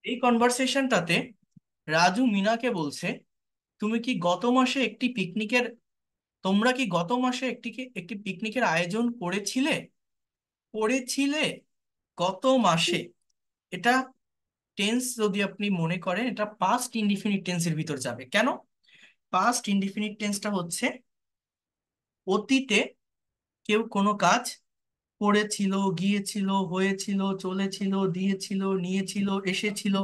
এই কনভারসেশনটাতে রাজু মিনাকে বলছে, তুমি কি গত মাসে একটি পিকনিকের তোমরা কি গত মাসে একটি পিকনিকের আয়োজন করেছিলে গত মাসে। এটা টেন্স যদি আপনি মনে করেন, এটা পাস্ট ইনডিফিনিট টেন্সের ভিতর যাবে। কেন? পাস্ট ইনডিফিনিট টেন্সটা হচ্ছে অতীতে কেউ কোনো কাজ করেছিল, গিয়েছিল, হয়েছিল, চলেছিল, দিয়েছিল, নিয়েছিল, এসেছিল,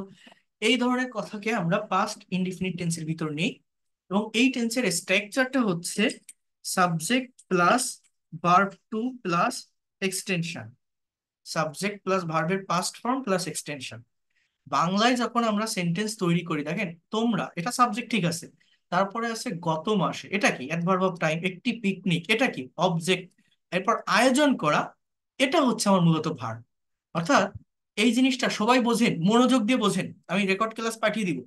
এই ধরনের কথাকে আমরা পাস্ট ইনডিফিনিট টেন্সের ভিতর নেই। এবং এই টেন্সের স্ট্রাকচারটা হচ্ছে subject plus verb two plus extension. Subject plus ভার্বের পাস্ট ফর্ম প্লাস এক্সটেনশন। বাংলায় যখন আমরা সেন্টেন্স তৈরি করি, দেখেন তোমরা, এটা সাবজেক্ট ঠিক আছে, তারপরে আছে গত মাসে, এটা কি অ্যাডভার্ব অফ টাইম, একটি পিকনিক, এটা কি অবজেক্ট, এরপর আয়োজন করা, এটা হচ্ছে আমার মূলত ভার্ব। অর্থাৎ এই জিনিসটা সবাই বোঝেন, মনোযোগ দিয়ে বোঝেন, আমি রেকর্ড ক্লাস পাঠিয়ে দিব।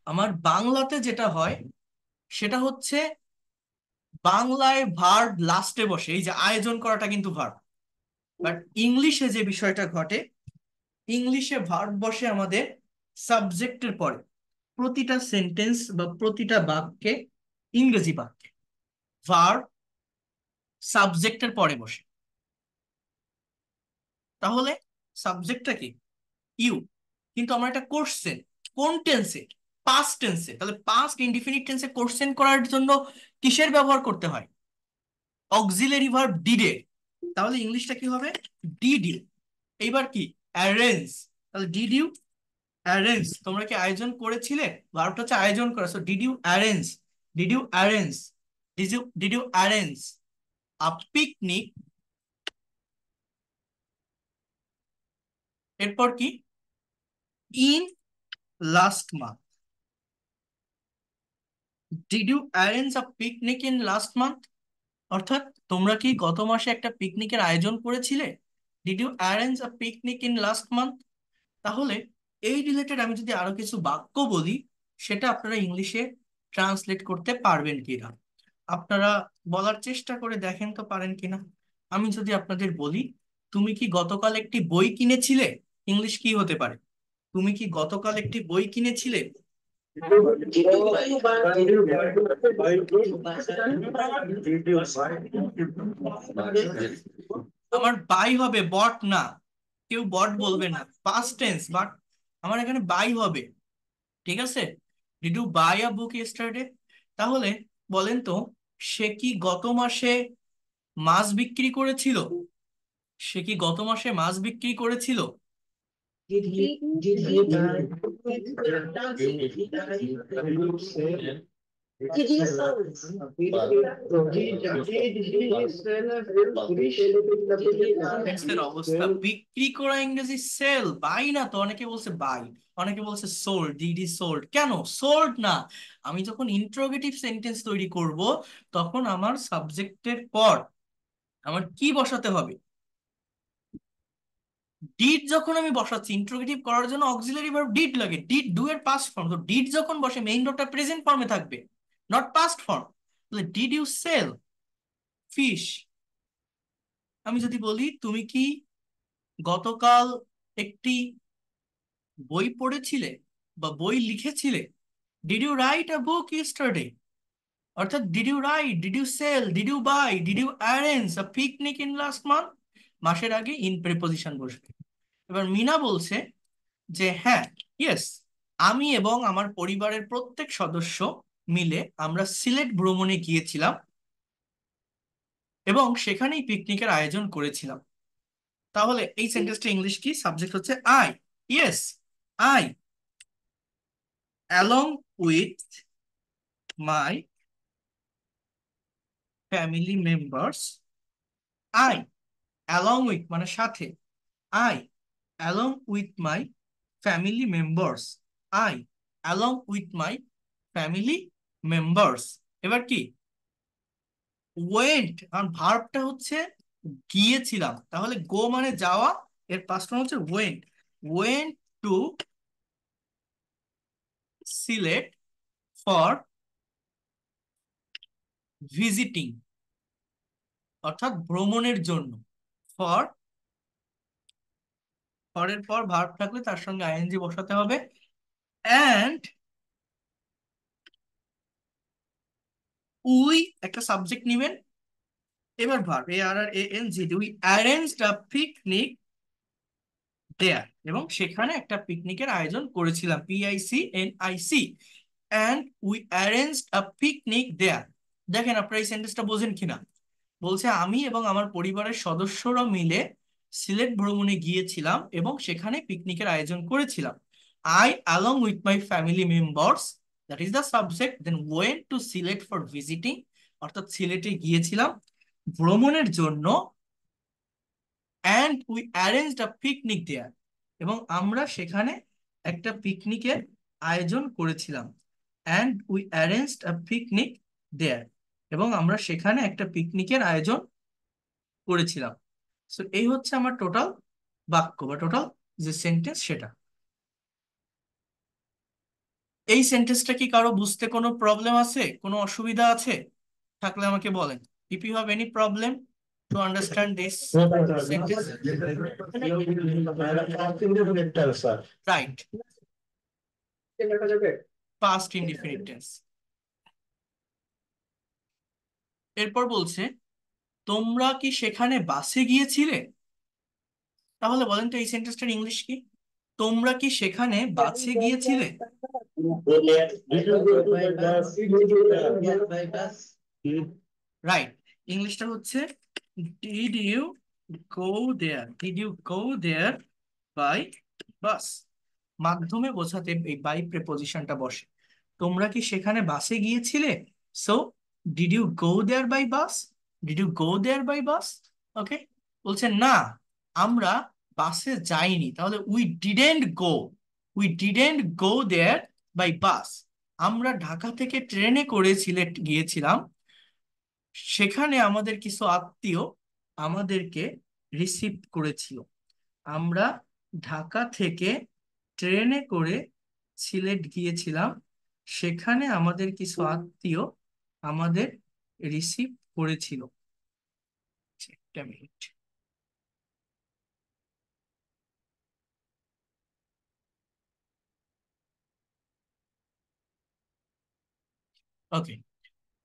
আমার বাংলাতে যেটা হয় সেটা হচ্ছে বাংলায় ভার্ব লাস্টে বসে, এই যে আয়োজন করাটা কিন্তু ভার্ব। বাট ইংলিশে যে বিষয়টা ঘটে, ইংলিশে ভার্ব বসে আমাদের সাবজেক্টের পরে। প্রতিটা সেন্টেন্স বা প্রতিটা বাক্যে, ইংরেজি বাক্যে ভার্ব সাবজেক্টের পরে বসে। তাহলে সাবজেক্টটা কি? ইউ। কিন্তু আমার এটা কোশ্চেন, কোন টেন্সে? পাস্ট টেন্সে। তাহলে পাস্ট ইনডিফিনিট টেন্সে কোশ্চেন করার জন্য কিসের ব্যবহার করতে হয়? অক্সিলারি ভার্ব ডিডের। তাহলে ইংলিশটা কি হবে? Did you. এইবার কি? অ্যারেঞ্জ। তাহলে ডিড ইউ অ্যারেঞ্জ, তোমরা কি আয়োজন করেছিলে? ভার্বটা হচ্ছে আয়োজন করা, so did you arrange, did you arrange, did you arrange a picnic. এরপর কি? In last month. Did you arrange a picnic in last month? অর্থাৎ তোমরা কি গত মাসে একটা পিকনিকের আয়োজন করেছিলে? Did you arrange a picnic in last month? তাহলে এই রিলেটেড আমি যদি আরো কিছু বাক্য বলি, সেটা আপনারা ইংলিশে ট্রান্সলেট করতে পারবেন কিনা আপনারা বলার চেষ্টা করে দেখেন তো, পারেন কিনা। আমি যদি আপনাদের বলি, তুমি কি গতকাল একটি বই কিনেছিলে, ইংলিশ কি হতে পারে? তুমি কি গতকাল একটি বই কিনেছিলে? আমার বাই হবে, বট না। কেউ বট বলবে না, পাস্ট টেন্স, বাট আমার এখানে বাই হবে। ঠিক আছে? Did you buy a book yesterday? তাহলে বলেন তো, সে কি গত মাসে মাছ বিক্রি করেছিল? সে কি গত মাসে মাছ বিক্রি করেছিল? টেন্সের অবস্থা, বিক্রি করা ইংরেজি সেল, বাই না তো। অনেকে বলছে বাই, অনেকে বলছে সোল্ড, ডিডি সোল্ড। কেন সোল্ড না? আমি যখন ইন্টারোগেটিভ সেন্টেন্স তৈরি করব, তখন আমার সাবজেক্টের পর আমার কি বসাতে হবে? ডিড। যখন আমি বসাচ্ছি ইন্টারোগেটিভ করার জন্য অক্সিলারি ভার্ব ডিড লাগে, ডিড ডু এর পাস্ট ফর্ম, তো ডিড যখন বসে মেইন ডটটা প্রেজেন্ট ফর্মে থাকবে, নট পাস্ট ফর্ম। তাহলে ডিড ইউ সেল ফিশ? আমি যদি বলি, তুমি কি গতকাল একটি বই পড়েছিলে বা বই লিখেছিলে? Did you write a book yesterday? অর্থাৎ did you write, did you sell, did you buy, did you arrange a picnic in last month? মাসের আগে ইন প্রিপোজিশন বসবে। এবার মিনা বলছে যে হ্যাঁ, ইয়েস, আমি এবং আমার পরিবারের প্রত্যেক সদস্য মিলে আমরা সিলেট ভ্রমণে গিয়েছিলাম এবং সেখানেই পিকনিকের আয়োজন করেছিলাম। তাহলে এই সেন্টেন্সটা ইংলিশ কি? সাবজেক্ট হচ্ছে I. Yes, I along with my family members. I along with মানে সাথে, I along with my family members, I along with my family members. এবার কি? ওয়েন্ট, কারণ ভার্বটা হচ্ছে গিয়েছিলাম, তাহলে গো মানে যাওয়া, এর পাস্ট ফর্ম হচ্ছে went. Went to Sylhet for visiting, অর্থাৎ ভ্রমণের জন্য। ফর ফরের পর ভার্ব থাকলে তার সঙ্গে আইএনজি বসাতে হবে। অ্যান্ড উই একটা সাবজেক্ট নিবেন, এবার verb ARRANG, we arranged a picnic there, এবং সেখানে একটা পিকনিকের আয়োজন করেছিলাম, PICNIC, and we arranged a picnic there. দেখেন আপনারা এই সেন্টেন্সটা বোঝেন কিনা। বলছে আমি এবং আমার পরিবারের সদস্যরা মিলে সিলেট ভ্রমণে গিয়েছিলাম এবং সেখানে পিকনিকের আয়োজন করেছিলাম। I along with my family members, that is the subject, then went to Sylhet for visiting, অর্থাৎ সিলেটে গিয়েছিলাম ভ্রমণের জন্য। And we arranged a picnic there, এবং আমরা সেখানে একটা পিকনিকের আয়োজন করেছিলাম। And we arranged a picnic there, এবং আমরা সেখানে একটা পিকনিকের আয়োজন করেছিলাম। সো এই হচ্ছে আমার টোটাল বাক্য বা টোটাল যে সেন্টেন্স সেটা। এই সেন্টেন্সটা কি কারো বুঝতে কোনো প্রবলেম আছে, কোনো অসুবিধা আছে? থাকলে আমাকে বলেন। If you have any problem to understand this sentence. Right, past indefinite tense. এরপর বলছে তোমরা কি সেখানে বাসে গিয়েছিলে? তাহলে বলেন তো এই সেন্টেন্সটার ইংলিশ কি? তোমরা কি সেখানে বাসে গিয়েছিলে? রাইট, ইংলিশটা হচ্ছে did you go there, did you go there by bus. মাধ্যমে বোঝাতে এই বাই প্রেপোজিশনটা বসে। তোমরা কি সেখানে বাসে গিয়েছিলে? So did you go there by bus, did you go there by bus. Okay, বলছে না আমরা বাসে যাইনি, তাহলে we didn't go, we didn't go there by bus. আমরা ঢাকা থেকে ট্রেনে করে সিলেট গিয়েছিলাম, সেখানে আমাদের কিছু আত্মীয় আমাদেরকে রিসিভ করেছিল। আমরা ঢাকা থেকে ট্রেনে করে সিলেট গিয়েছিলাম, সেখানে আমাদের কিছু আত্মীয় আমাদের রিসিভ করেছিল। একটা মিনিট। ওকে,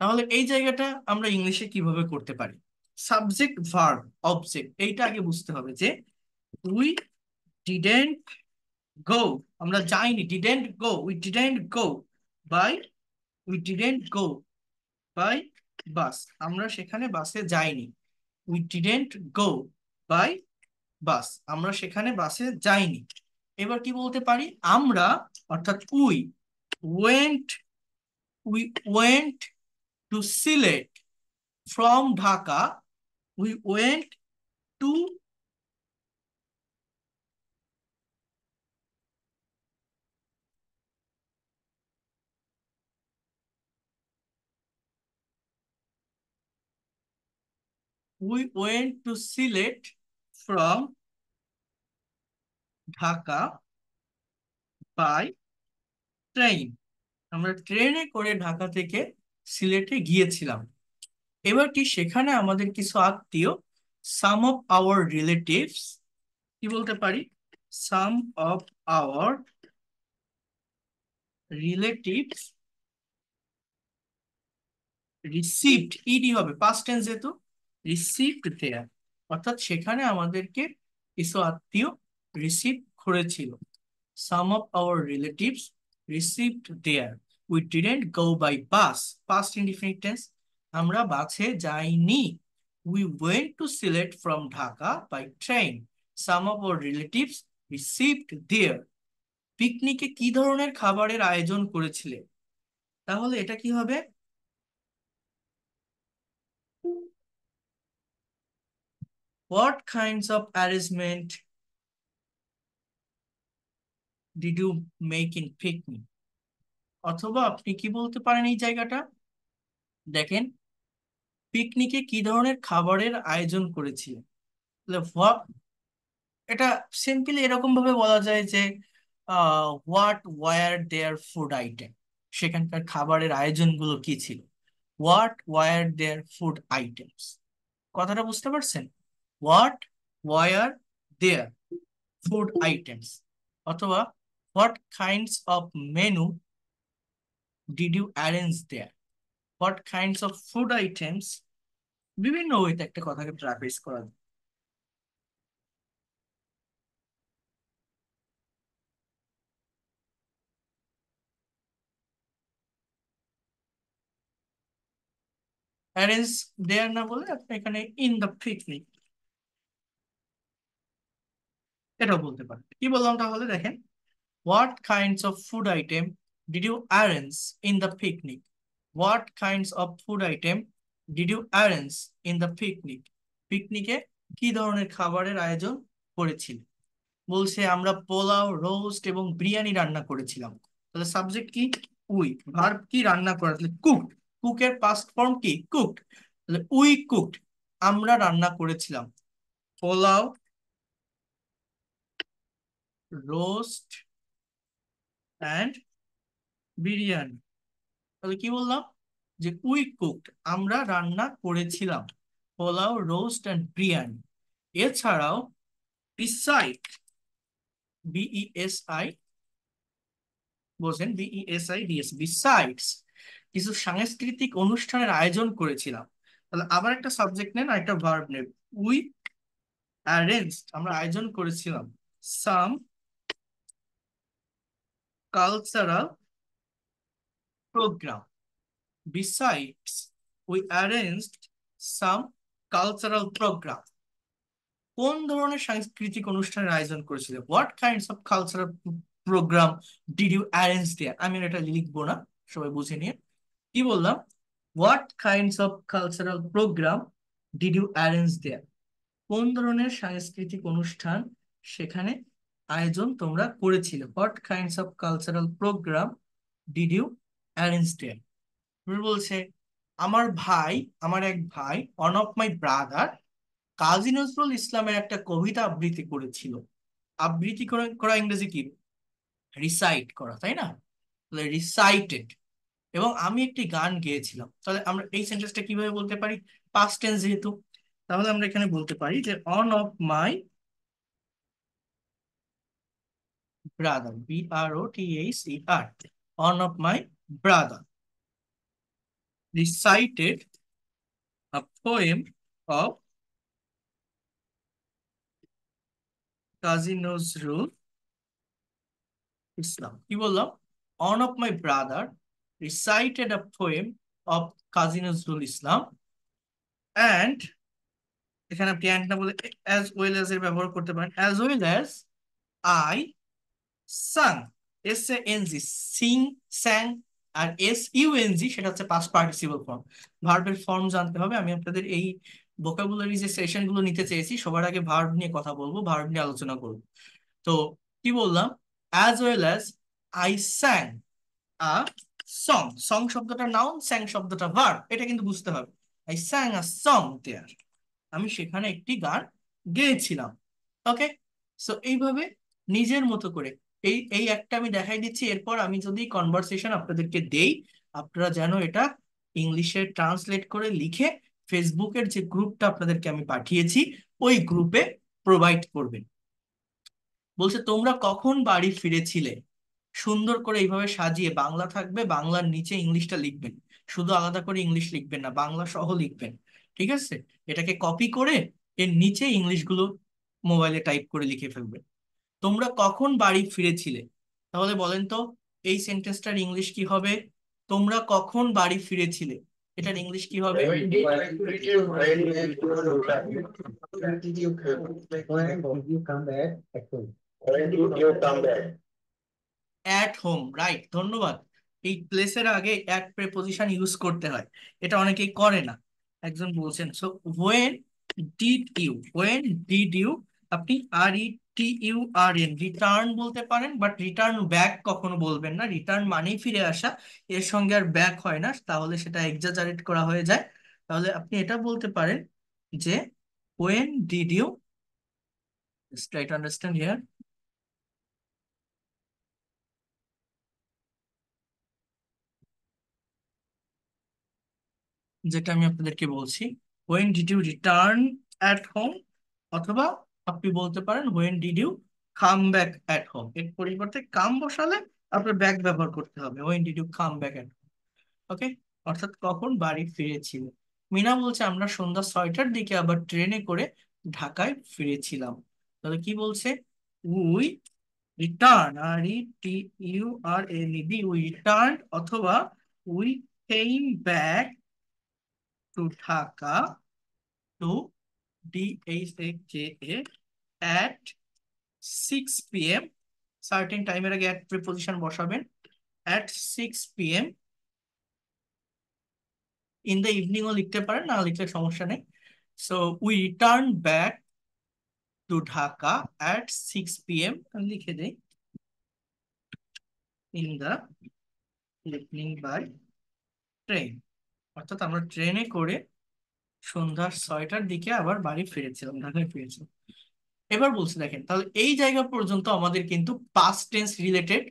তাহলে এই জায়গাটা আমরা ইংলিশে কিভাবে করতে পারি? সাবজেক্ট ভার্ব অবজেক্ট এইটা আগে বুঝতে হবে যে উই ডিডেন্ট গো, আমরা যাইনি, didn't go, we didn't go by, we didn't go by bus, আমরা সেখানে বাসে যাইনি। We didn't go by bus, আমরা সেখানে বাসে যাইনি। এবার কি বলতে পারি? আমরা, অর্থাৎ we went, we went to Sylhet from Dhaka, we went to, we went to Sylhet from Dhaka by train, আমরা ট্রেনে করে ঢাকা থেকে সিলেটে গিয়েছিলাম। এবার কি সেখানে আমাদের কিছু আত্মীয়, সাম অফ আওয়ার রিলেটিভস, কি বলতে পারি? Some of our relatives received, ED হবে পাস্ট টেন্স যেহেতু, রিসিভড দেয়ার, অর্থাৎ সেখানে আমাদেরকে কিছু আত্মীয় রিসিভ করেছিল। Some of our relatives received there, we didn't go by bus, past indefinite tense, আমরা বাসে যাইনি। We went to Sylhet from Dhaka by train, some of our relatives received there. পিকনিকে কি ধরনের খাবারের আয়োজন করেছিলে? তাহলে এটা কি হবে? What kinds of arrangement did you make in picnic? অথবা আপনি কি বলতে পারেন এই জায়গাটা, দেখেন পিকনিকে কি ধরনের খাবারের আয়োজন করেছিলেন। তাহলে এটা সিম্পলি এরকম ভাবে বলা যায় যে what were there food item, সেখানকার খাবারের আয়োজনগুলো কি ছিল। What were there food items, কথাটা বুঝতে পারছেন? What were there food items, অথবা what kinds of menu did you arrange there. What kinds of food items, বিভিন্ন ওয়েতে একটা কথাকে ট্রাফিস করা যায়। অ্যারেঞ্জ দেয়ার না বলে আপনি এখানে ইন দ্য পিকনিক এটাও বলতে পারেন। কি বললাম তাহলে দেখেন, what kinds of food item did you arrange in the picnic. What kinds of food item did you arrange in the picnic. পিকনিকে কি ধরনের খাবারের আয়োজন করেছিলেন? বলছে আমরা পোলাও, রোস্ট এবং বিরিয়ানি রান্না করেছিলাম। তাহলে সাবজেক্ট কি? উই। ভার্ব কি? রান্না করা, তাহলে কুকড। কুকের পাস্ট ফর্ম কি? কুকড। তাহলে উই কুকড, আমরা রান্না করেছিলাম পোলাও, রোস্ট অ্যান্ড বিরিয়ানি। তাহলে কি বললাম? যে উই কুকড, আমরা রান্না করেছিলাম পোলাও, রোস্ট অ্যান্ড বিরিয়ানি। এছাড়াও বিসাইড, বিইএসআই, বলছেন বিইএসআইডিএস, বিসাইডস, কিছু সাংস্কৃতিক অনুষ্ঠানের আয়োজন করেছিলাম। তাহলে আবার একটা সাবজেক্ট নেন আর একটা ভার্ব নেন। উই অ্যারেঞ্জ, আমরা আয়োজন করেছিলাম some cultural program. Besides, we arranged some cultural program. কোন ধরনের সাংস্কৃতিক অনুষ্ঠানের আয়োজন করেছিল? What kinds of cultural program did you arrange there. আমি আর এটা লিখবো না, সবাই বুঝে নিয়ে। কি বললাম? What kinds of cultural program did you arrange there. কোন ধরনের সাংস্কৃতিক অনুষ্ঠান সেখানে আয়োজন তোমরা করেছিলে? What kinds of cultural program did you arrange there. বলছে আমার ভাই, আমার এক ভাই, one of my brother, Kazi Nazrul ইসলামের একটা কবিতা আবৃত্তি করেছিল। আবৃত্তি করা করা ইংরেজি কি? রিসাইট করা, তাই না? তাহলে রিসাইটেড। এবং আমি একটি গান গেয়েছিলাম। তাহলে আমরা এই সেন্টেন্সটা কিভাবে বলতে পারি? পাস্ট টেন্স যেহেতু, তাহলে আমরা এখানে বলতে পারি যে one of my brother, BROTHER, one of my brother recited a poem of Kazi Nazrul Islam. কি বললাম? One of my brother recited a poem of Kazi Nazrul Islam, and, এখানে আপনি অ্যান্ড না বলে অ্যাজ ওয়েল অ্যাজ এর ব্যবহার করতে পারেন। As well as I sang, SANG, sing, sang. আর SUNG সেটা হচ্ছে পাস্ট পার্টিসিপল ফর্ম। ভার্বের ফর্ম জানতে হবে। আমি আপনাদের এই ভোকাবুলারি যে সেশন গুলো নিতে চেয়েছি, সবার আগে ভার্ব নিয়ে কথা বলবো, ভার্ব নিয়ে আলোচনা করবো। তো কি বললাম? As well as I স্যাং a song. Song শব্দটা নাউন, স্যাং শব্দটা ভার্ব, এটা কিন্তু বুঝতে হবে। আই স্যাং আ সং দেয়ার, আমি সেখানে একটি গান গেয়েছিলাম। ওকে, সো এইভাবে নিজের মতো করে এই এই একটা আমি দেখাই দিচ্ছি। এরপর আমি যদি কনভারসেশন আপনাদেরকে দেই, আপনারা যেন এটা ইংলিশে ট্রান্সলেট করে লিখে ফেসবুকের যে গ্রুপটা আপনাদেরকে আমি পাঠিয়েছি ওই গ্রুপে প্রোভাইড করবেন। বলছে তোমরা কখন বাড়ি ফিরেছিলে। সুন্দর করে এইভাবে সাজিয়ে বাংলা থাকবে, বাংলার নিচে ইংলিশটা লিখবেন। শুধু আলাদা করে ইংলিশ লিখবেন না, বাংলা সহ লিখবেন। ঠিক আছে? এটাকে কপি করে এর নিচে ইংলিশগুলো মোবাইলে টাইপ করে লিখে ফেলবেন। তোমরা কখন বাড়ি ফিরেছিলে। তাহলে বলেন তো এই সেন্টেন্সটার ইংলিশ কি হবে? তোমরা কখন বাড়ি ফিরেছিলে, এটার ইংলিশ কি হবে? অ্যাট হোম, রাইট, ধন্যবাদ। এই প্লেসের আগে অ্যাট প্রেপোজিশন ইউজ করতে হয়, এটা অনেকেই করে না। একজন বলছেন, so when did you, when did you, আপনি RETURN রিটার্ন বলতে পারেন, বাট রিটার্ন ব্যাক কখনো বলবেন না। রিটার্ন মানেই ফিরে আসা, এর সঙ্গে আর ব্যাক হয় না, তাহলে সেটা এক্সাজারেট করা হয়ে যায়। তাহলে আপনি এটা বলতে পারেন যে when did you, try to understand here, যেটা আমি আপনাদেরকে বলছি, when did you return at home, অথবা আপনি বলতে পারেন when did you come back at home, এর পরিবর্তে কাম বসালে আপনার ব্যাক ব্যবহার করতে হবে, when did you come back at. Okay, অর্থাৎ কখন বাড়ি ফিরেছিল। মিনা বলছে আমরা সন্ধ্যা 6টার দিকে আবার ট্রেনে করে ঢাকায় ফিরেছিলাম। তাহলে কি বলছে? We return, R E T U R N E D, we return, অথবা we came back to Dhaka, to D H A K A, at 6 p.m. Certain টাইমের আগে এক প্রিপোজিশন বসাবেন, অ্যাট 6 p.m. ইন দ্য ইভিনিংও লিখতে পারেন, না লিখলে সমস্যা নেই। So we return back to Dhaka at 6 p.m. আমি লিখে দিই, in the evening by train. অর্থাৎ আমরা ট্রেনে করে সন্ধ্যা 6টার দিকে আবার বাড়ি ফিরেছিলাম, ঢাকায় ফিরেছিলাম। এবার বলছি দেখেন, তাহলে এই জায়গা পর্যন্ত আমাদের কিন্তু পাস্ট টেন্স রিলেটেড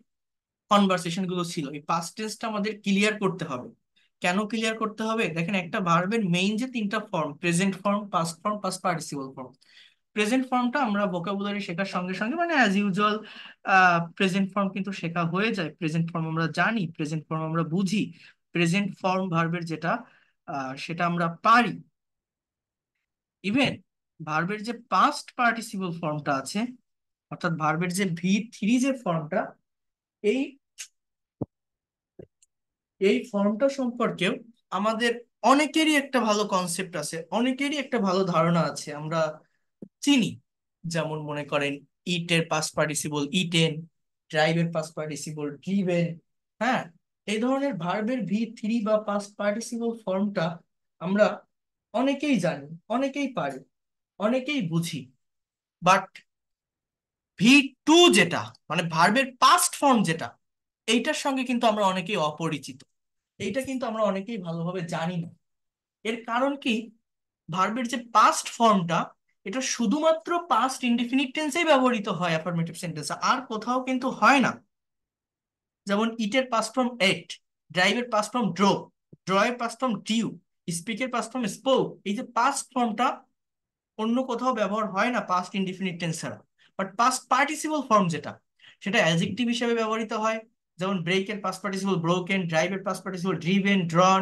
কনভারসেশন গুলো ছিল। এই পাস্ট টেন্সটা আমাদের ক্লিয়ার করতে হবে। কেন ক্লিয়ার করতে হবে? দেখেন, একটা ভার্বের মেইন যে তিনটা form, present form, past form, past participle form. Present ফর্মটা আমরা ভোকাবুলারি শেখার সঙ্গে সঙ্গে মানে অ্যাজ ইউজুয়াল প্রেজেন্ট ফর্ম কিন্তু শেখা হয়ে যায়। প্রেজেন্ট ফর্ম আমরা জানি, প্রেজেন্ট ফর্ম আমরা বুঝি, প্রেজেন্ট ফর্ম ভার্বের যেটা সেটা আমরা পারি। ইভেন ভার্বের যে পাস্ট পার্টিসিপল ফর্মটা আছে, অর্থাৎ ভার্বের যে V3 যে ফর্মটা, এই এই ফর্মটা সম্পর্কেও আমাদের অনেকেরই একটা ভালো কনসেপ্ট আছে, অনেকেরই একটা ভালো ধারণা আছে, আমরা চিনি। যেমন মনে করেন, ইটের পাস্ট পার্টিসিপল ইটেন, ড্রাইভের পাস্ট পার্টিসিপল ড্রিভেন। হ্যাঁ, এই ধরনের ভার্বের V3 বা পাস্ট পার্টিসিপল ফর্মটা আমরা অনেকেই জানি, অনেকেই পারি, অনেকেই বুঝি। বাট V2 যেটা, মানে ভার্বের পাস্ট ফর্ম যেটা, এইটার সঙ্গে কিন্তু আমরা অনেকেই অপরিচিত। এইটা কিন্তু আমরা অনেকেই ভালোভাবে জানি না। এর কারণ কি? ভার্বের যে পাস্ট ফর্মটা, এটা শুধুমাত্র পাস্ট ইনডিফিনিট টেন্সেই ব্যবহৃত হয় অ্যাফার্মেটিভ সেন্টেন্সে, আর কোথাও কিন্তু হয় না। যেমন ইটের পাস্ট ফর্ম এট, ড্রাইভের পাস্ট ফর্ম ড্রোভ, ড্রয়ের পাস্ট ফর্ম ডিউ, স্পিকের পাস্ট ফর্ম স্পোক। এই যে পাস্ট ফর্মটা অন্য কোথাও ব্যবহার হয় না পাস্ট ইনডিফিনিট টেন্স ছাড়া। বাট পাস্ট পার্টিসিপল ফর্ম যেটা, সেটা অ্যাডজেক্টিভ হিসেবে ব্যবহৃত হয়। যেমন ব্রেকের পাস্ট পার্টিসিপল ব্রোকেন, ড্রাইভের পাস্ট পার্টিসিপল ড্রিভেন, ড্রন।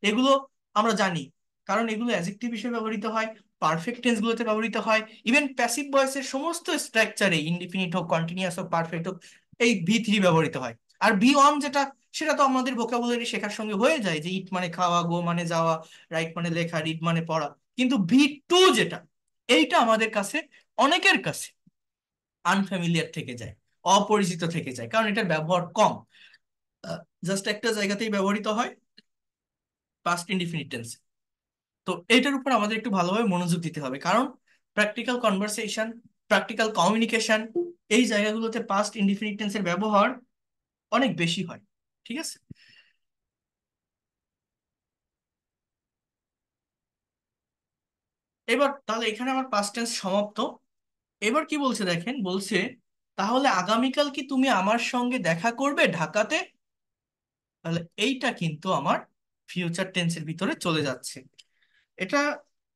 এগুলো আমরা জানি, কারণ এগুলো অ্যাডজেক্টিভ হিসেবে ব্যবহৃত হয়, পারফেক্ট টেন্স গুলোতে ব্যবহৃত হয়। ইভেন প্যাসিভ ভয়েসের সমস্ত স্ট্রাকচারে, ইনডিফিনিট হোক, কন্টিনিউয়াস হোক, পারফেক্ট হোক, এই V3 ব্যবহৃত হয়। আর V1 যেটা, সেটা তো আমাদের ভোকাবুলারি শেখার সঙ্গে হয়ে যায়, যে ইট মানে খাওয়া, গো মানে যাওয়া, রাইট মানে লেখা, রিড মানে পড়া। কিন্তু V2 যেটা, এইটা আমাদের কাছে, অনেকের কাছে আনফ্যামিলিয়ার থেকে যায়, অপরিচিত থেকে যায়, কারণ এটার ব্যবহার কম। জাস্ট একটা জায়গাতেই ব্যবহৃত হয়, পাস্ট ইনডিফিনিট টেন্স। তো এটার উপর আমাদের একটু ভালোভাবে মনোযোগ দিতে হবে, কারণ প্র্যাকটিক্যাল কনভারসেশন, প্র্যাকটিক্যাল কমিউনিকেশন, এই জায়গাগুলোতে পাস্ট ইনডিফিনিট টেন্সের ব্যবহার অনেক বেশি হয়। ঠিক আছে? এবার তাহলে এখানে আমার পাস্ট টেন্স সমাপ্ত। এবার কি বলছে দেখেন, বলছে তাহলে আগামীকাল কি তুমি আমার সঙ্গে দেখা করবে ঢাকাতে? তাহলে এইটা কিন্তু আমার ফিউচার টেন্সের ভিতরে চলে যাচ্ছে। এটা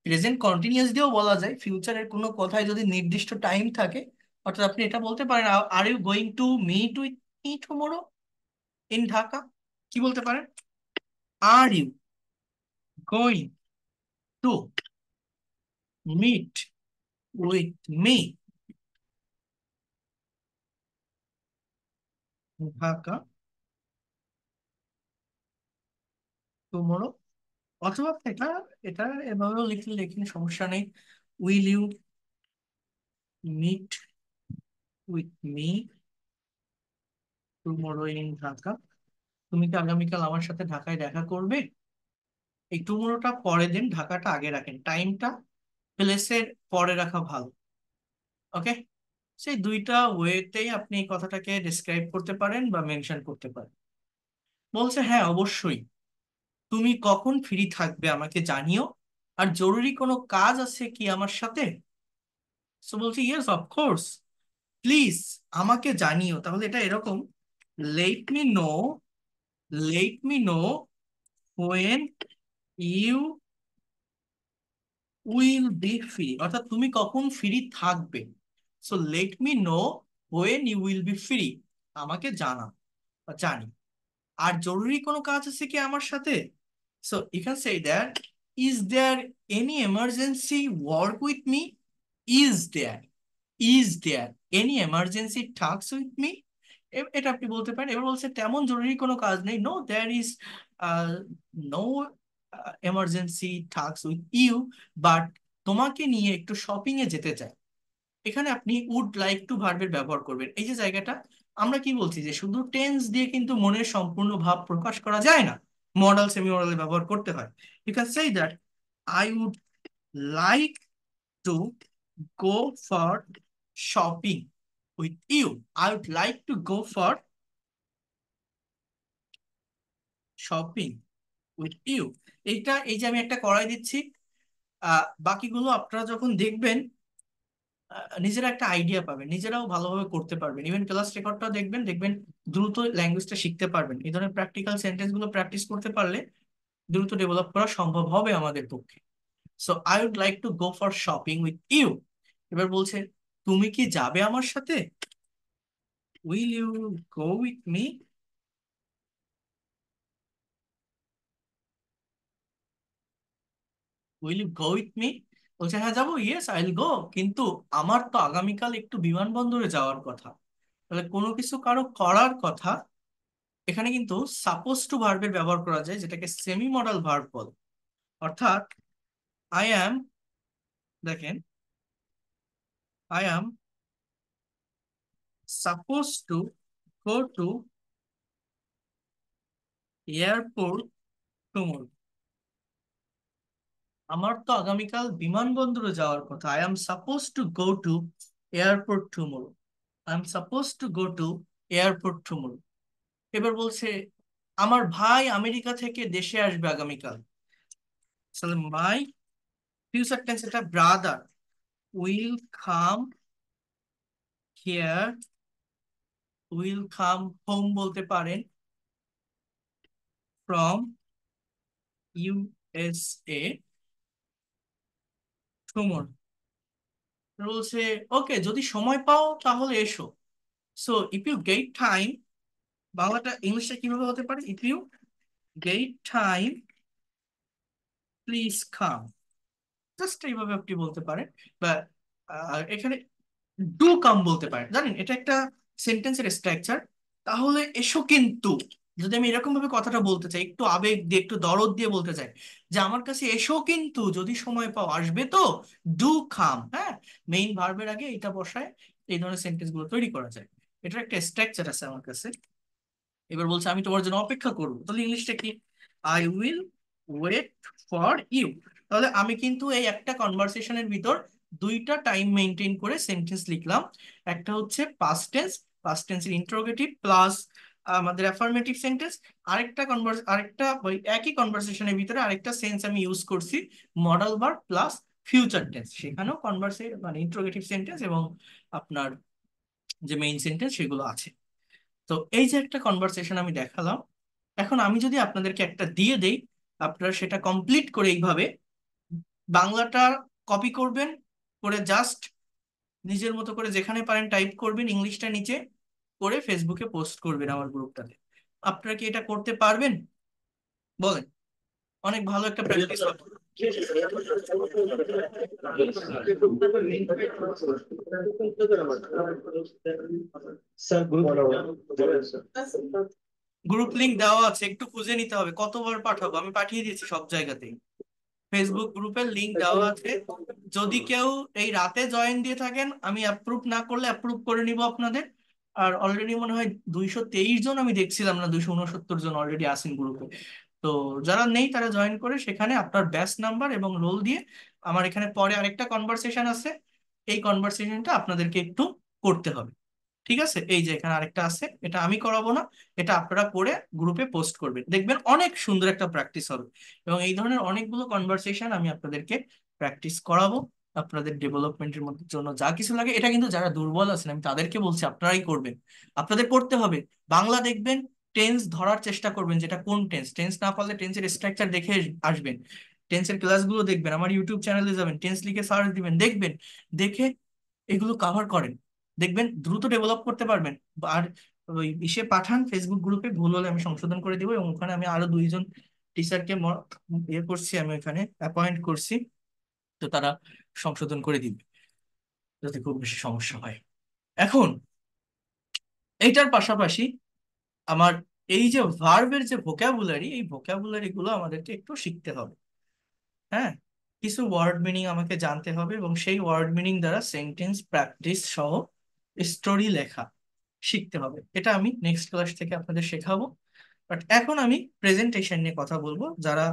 প্রেজেন্ট কন্টিনিউয়াস দিয়েও বলা যায়, ফিউচারের কোনো কথায় যদি নির্দিষ্ট টাইম থাকে। অর্থাৎ আপনি এটা বলতে পারেন, are you going to meet with me tomorrow in Dhaka. কি বলতে পারেন? Are you going to meet with me Dhaka tomorrow. অথবা এটা, এটা এভাবেও লিখলে লিখলে সমস্যা নেই, will you meet with me tomorrow in Dhaka. তুমি কি আগামীকাল আমার সাথে ঢাকায় দেখা করবে? এই টুমরোটা পরে দিন, ঢাকাটা আগে রাখেন, টাইমটা প্লেসের পরে রাখা ভালো। ওকে, সেই দুইটা ওয়েতেই আপনি এই কথাটাকে ডিসক্রাইব করতে পারেন বা মেনশন করতে পারেন। বলছে হ্যাঁ অবশ্যই, তুমি কখন ফ্রি থাকবে আমাকে জানিও, আর জরুরি কোনো কাজ আছে কি আমার সাথে? সো বলছে ইয়েস অফকোর্স, প্লিজ আমাকে জানিও। তাহলে এটা এরকম, let me know, let me know when you will be free, অর্থাৎ তুমি কখন ফ্রি থাকবে। So let me know when you will be free, আমাকে জানাও বা জানি। আর জরুরি কোনো কাজ আছে কি আমার সাথে? So you can say that, is there any emergency work with me? Is there, is there any emergency task with me? এটা আপনি বলতে পারেন। এবার বলছে তেমন জরুরি কোনো কাজ নেই, no there is no emergency task with you, but তোমাকে নিয়ে একটু শপিং এ যেতে চাই। এখানে আপনি উড লাইক টু ভার্বের ব্যবহার করবেন। এই যে জায়গাটা আমরা কি বলছি যে শুধু টেন্স দিয়ে কিন্তু মনের সম্পূর্ণ ভাব প্রকাশ করা যায় না, মডাল সেমি মডাল ব্যবহার করতে হয়। You can say that, I would like to go for shopping with you. I would like to go for shopping with you. এইটা, এই যে আমি একটা করাই দিচ্ছি, বাকিগুলো আপনারা যখন দেখবেন নিজেরা একটা আইডিয়া পাবেন, নিজেরাও ভালোভাবে করতে পারবেন। ইভেন ক্লাস রেকর্ডটা দেখবেন, দেখবেন দ্রুত ল্যাঙ্গুয়েজটা শিখতে পারবেন। এই ধরনের প্র্যাকটিক্যাল সেন্টেন্স গুলো প্র্যাকটিস করতে পারলে দ্রুত ডেভেলপ করা সম্ভব হবে আমাদের পক্ষে। So I would like to go for shopping with you. এবার বলছে তুমি কি যাবে আমার সাথে? Will you go with me? Will you go with me? বলছে হ্যাঁ যাবো, ইয়েস আই উইল গো, কিন্তু আমার তো আগামীকাল একটু বিমানবন্দরে যাওয়ার কথা। তাহলে কোনো কিছু কারো করার কথা, এখানে কিন্তু সাপোজ টু ভার্বের ব্যবহার করা যায়, যেটাকে সেমি মডাল ভার্ব বলে। অর্থাৎ আই অ্যাম, দেখেন, I am suppose to go to airport tomorrow. আমার তো আগামীকাল বিমানবন্দরে যাওয়ার কথা। I am suppose to go to airport tomorrow. I am suppose to go to airport tomorrow. এবার বলছে আমার ভাই আমেরিকা থেকে দেশে আসবে আগামীকাল। তাহলে মাই ফিউচার টেন্স, এটা brother will come here, will come home বলতে পারেন, ফ্রম ইউএসএ টুমরো। বলছে ওকে, যদি সময় পাও তাহলে এসো। So if you get time, বাংলাটা ইংলিশটা কিভাবে হতে পারে? If you get time please come, just এইভাবে আপনি বলতে পারেন। বা এখানে ডু কাম বলতে পারেন। জানেন এটা একটা সেন্টেন্সের স্ট্রাকচার। তাহলে এসো কিন্তু, যদি আমি এরকম ভাবে কথাটা বলতে চাই, একটু আবেগ দিয়ে একটু দরদ দিয়ে বলতে চাই যে আমার কাছে এসো কিন্তু, যদি সময় পাও, আসবে তো, ডু কাম। হ্যাঁ, মেইন ভার্বের আগে এটা বসায় এই ধরনের সেন্টেন্স গুলো তৈরি করা যায়। এটার একটা স্ট্রাকচার আছে আমার কাছে। এবার বলছে আমি তোমার জন্য অপেক্ষা করবো, তাহলে ইংলিশটা কি? I will wait for you. তাহলে আমি কিন্তু এই একটা কনভারসেশনের ভিতর দুইটা টাইম মেনটেন করে সেন্টেন্স লিখলাম। একটা হচ্ছে পাস্ট টেন্স, পাস্ট টেন্সের ইন্টারোগেটিভ প্লাস আমাদের অ্যাফার্মেটিভ সেন্টেন্স। আরেকটা ওই একই কনভারসেশনের ভিতরে আরেকটা সেন্স আমি ইউজ করছি, modal verb plus future tense. সেখানেও মানে ইন্টারোগেটিভ সেন্টেন্স এবং আপনার যে মেইন সেন্টেন্স সেগুলো আছে। তো এই যে একটা কনভারসেশন আমি দেখালাম, এখন আমি যদি আপনাদেরকে একটা দিয়ে দেই, আপনারা সেটা কমপ্লিট করে এইভাবে বাংলাটা কপি করবেন, করে জাস্ট নিজের মতো করে যেখানে পারেন টাইপ করবেন, ইংলিশটা নিচে করে ফেসবুকে পোস্ট করবেন আমার গ্রুপটাতে। আপনারা কি এটা করতে পারবেন? বলেন, অনেক ভালো একটা প্র্যাকটিস হবে। গ্রুপ লিংক দেওয়া আছে, একটু খুঁজে নিতে হবে। কতবার পাঠাবো? আমি পাঠিয়ে দিয়েছি সব জায়গাতেই। ফেসবুক গ্রুপের লিংক দেওয়া আছে। যদি কেউ এই রাতে জয়েন দিয়ে থাকেন, আমি অ্যাপ্রুভ না করলে অ্যাপ্রুভ করে নিব আপনাদের। আর অলরেডি মনে হয় 223 জন, আমি দেখছিলাম না, 269 জন অলরেডি আছেন গ্রুপে। তো যারা নেই তারা জয়েন করে সেখানে আপনার ব্যাচ নাম্বার এবং রোল দিয়ে, আমার এখানে পরে আরেকটা কনভারসেশন আছে, এই কনভারসেশনটা আপনাদেরকে একটু করতে হবে। ঠিক আছে, এই যে এখানে আরেকটা আছে, এটা আমি করাবো না, এটা আপনারা করে গ্রুপে পোস্ট করবেন, দেখবেন অনেক সুন্দর একটা প্র্যাকটিস হবে। এবং এই ধরনের অনেকগুলো কনভারসেশন আমি আপনাদেরকে প্র্যাকটিস করাবো। আপনাদের ডেভেলপমেন্টের মধ্যে জন্য যা কিছু লাগে, এটা কিন্তু যারা দুর্বল আছেন আমি তাদেরকে বলছি আপনারাই করবেন। আপনাদের করতে হবে। বাংলা দেখবেন, টেন্স ধরার চেষ্টা করবেন, যেটা কোন টেন্স। টেন্স না পারলে টেন্সের স্ট্রাকচার দেখে আসবেন, টেন্সের ক্লাসগুলো দেখবেন, আমার ইউটিউব চ্যানেলে যাবেন, টেন্স লিখে সার্চ দিবেন, দেখবেন, দেখে এগুলো কভার করেন। দেখবেন দ্রুত ডেভেলপ করতে পারবেন। আর ওই ইসে পাঠান ফেসবুক গ্রুপে, ভুল হলে আমি সংশোধন করে দিব, এবং ওখানে আমি আরো দুইজন টিচারকে ইয়ে করছি, আমি ওখানে অ্যাপয়েন্ট করছি, তো তারা সংশোধন করে দিবে যাতে খুব বেশি সমস্যা হয়। এখন এইটার পাশাপাশি আমার এই যে ভার্বের যে ভোকাবুলারি, এই ভোকাবুলারি গুলো আমাদেরকে একটু শিখতে হবে। হ্যাঁ, কিছু ওয়ার্ড মিনিং আমাকে জানতে হবে, এবং সেই ওয়ার্ড মিনিং দ্বারা সেন্টেন্স প্র্যাকটিস সহ স্টোরি লেখা শিখতে হবে। এটা আমি নেক্সট ক্লাস থেকে আপনাদের শেখাবো। বাট এখন আমি প্রেজেন্টেশন নিয়ে কথা বলবো। যারা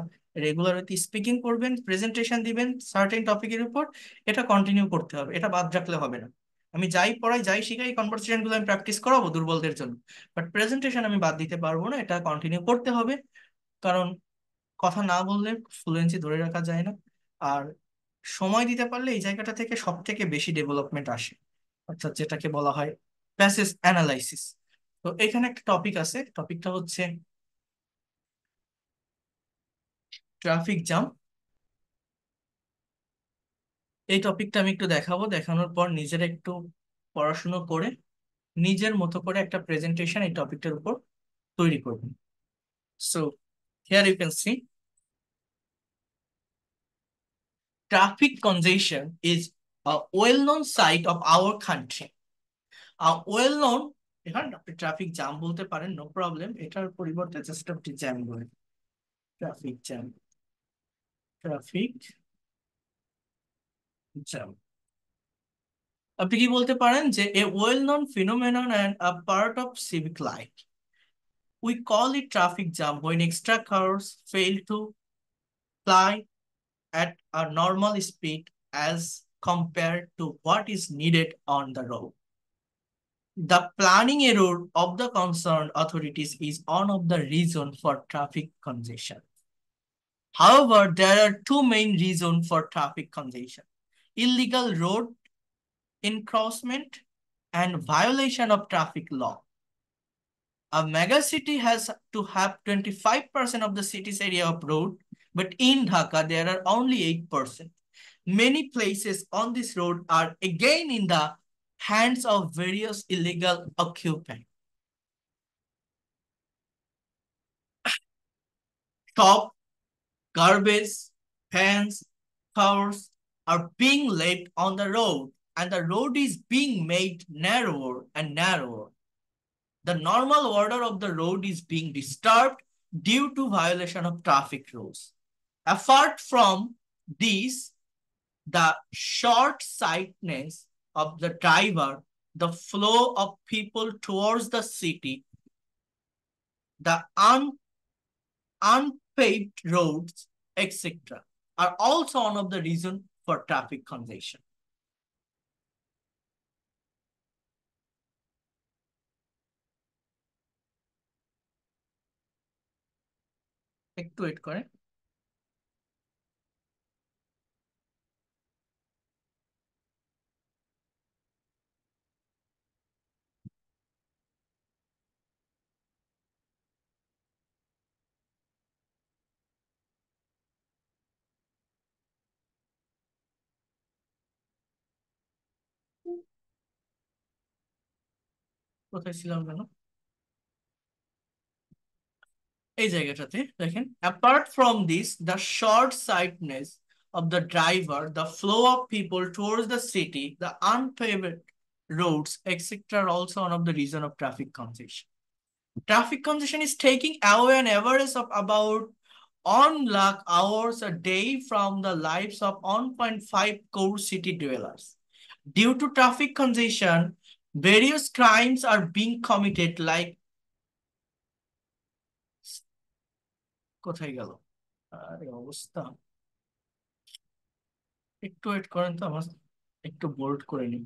রেগুলার স্পিকিং করবেন, প্রেজেন্টেশন দিবেন সার্টেন টপিকের উপর, এটা কন্টিনিউ করতে হবে, এটা বাদ রাখলে হবে না। আমি যাই পড়াই যাই শিখাই, কনভারসেশন গুলো আমি প্র্যাকটিস করাবো দুর্বলদের জন্য, বাট প্রেজেন্টেশন আমি বাদ দিতে পারবো না, এটা কন্টিনিউ করতে হবে। কারণ কথা না বললে ফ্লুয়েন্সি ধরে রাখা যায় না। আর সময় দিতে পারলে এই জায়গাটা থেকে সব থেকে বেশি ডেভেলপমেন্ট আসে, অর্থাৎ যেটাকে বলা হয় প্যাসেজ অ্যানালাইসিস। তো এখানে একটা টপিক আছে, টপিকটা হচ্ছে ট্রাফিক জ্যাম। এই টপিকটা আমি একটু দেখাবো, দেখানোর পর নিজের একটু পড়াশুনো করে নিজের মতো করে একটা প্রেজেন্টেশন এই টপিকটার উপর তৈরি করবেন। So here you can see traffic congestion is a well-known sight of our country. Well known, এখানে আপনি ট্রাফিক জ্যাম বলতে পারেন, নো প্রবলেম, এটার পরিবর্তে জাস্ট আপনি জ্যাম বলেন, ট্রাফিক জ্যাম, ট্রাফিক জ্যাম। আপনি কি বলতে পারেন যে a well known phenomenon and a part of civic life, we call it traffic jam when extra cars fail to ply at a normal speed as compared to what is needed on the road. The planning error of the concerned authorities is one of the reasons for traffic congestion. However, there are two main reasons for traffic congestion: illegal road encroachment and violation of traffic law. A megacity has to have 25% of the city's area of road, but in Dhaka there are only 8%. Many places on this road are again in the hands of various illegal occupants. Top garbage, fans, cars are being left on the road, and the road is being made narrower and narrower. The normal order of the road is being disturbed due to violation of traffic rules. Apart from this, the short-sightedness of the driver, the flow of people towards the city, the unpaved roads, etc., are also one of the reasons for traffic congestion. একটু wait করে। কোথায় ছিলাম কেন, এই জায়গাটাতে দেখেন, apart from this, the short sightedness of the driver, the flow of people towards the city, the unpaved roads, etc., are also one of the reason of traffic congestion. Traffic congestion is taking away an average of about 1 lakh hours a day from the lives of 1.5 crore city dwellers. Due to traffic congestion, various crimes are being committed like, কোথায় গেল, আরে অবস্থা, একটু wait করেন তো, আমার একটু bold করে নিই।